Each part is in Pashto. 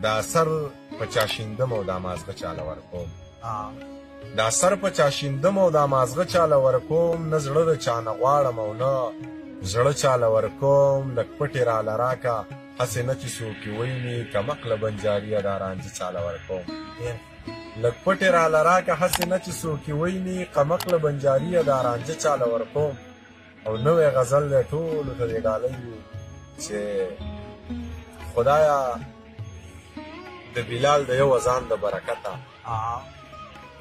دا سر په چا شیندم او دا مازغه چاله ورکوم دا سر په چا شیندم او دا مازغه چاله ورکوم نه زړه د چا نه غواړم او نه زړه چاله ورکوم لږ پټې راله راکه هسې نه چې څوک یې ویني کمقله بنجاریه دا رانجه چاله ورکوم لږ پټې راله راکه هسې نه چې څوک یې ویني کمقله بنجاریه دا رانجه چاله ورکوم او نوی غزل دی ټولو ته دې ډالۍ وي چې خدایه د بلال د یو اذان د برکته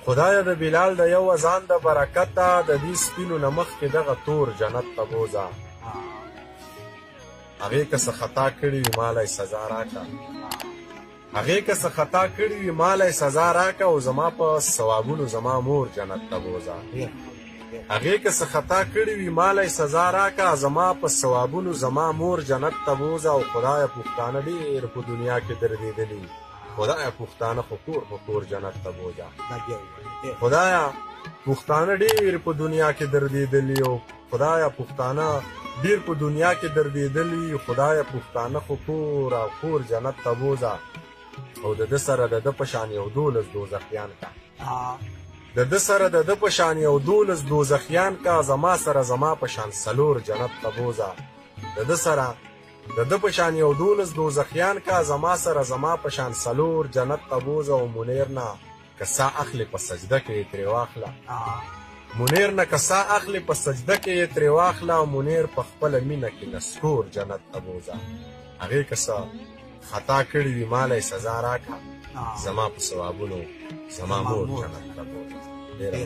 خدایه د بلال د یو اذان د برکته د دې سپینو نه مخکې دغه تور جنت ته بوځه هغې که څه خطا کړي وي مالی سزا راکړه هغې که څه خطا کړي وي مالی سزا راکړه او زما په ثوابونو زما مور جنت ته بوځه هغې که څه خطا کړي وي مالی سزا راکړه زما په ثوابونو زما مور جنت ته بوځه او خدایه پښتانه ډېر په دنیا کې دردېدلي خدایه پښتانه خو کور په کور جنت ته بوځه خدایه پښتانه ډېر په دنیا کې دردېدلي او خدایه پښتانه ډېر په دنیا کې دردېدلي خدایه پښتانه خو کور او کور جنت ته بوځه او د ده سره د ده په شان یو 12 دوزخیان کا د ده سره د ده په شان یو 12 دوزخیان کا زما سره زما په شان 4 جنت ته بوځه د ده سره د ده په شان یو 12 دوزخیان کا زما سره زما په شان 4 جنت ته بوځه او منیر نه که سا اخلي په سجده کې یې ترې واخله منیر نه که سا اخلي په سجده کې یې ترې واخله او منیر په خپله مینه کې نسکور جنت ته بوځه هغې که څه خطا کړي وي مالی سزا راکړه زما په ثوابونو زما مور جنت ته بوځه ډېره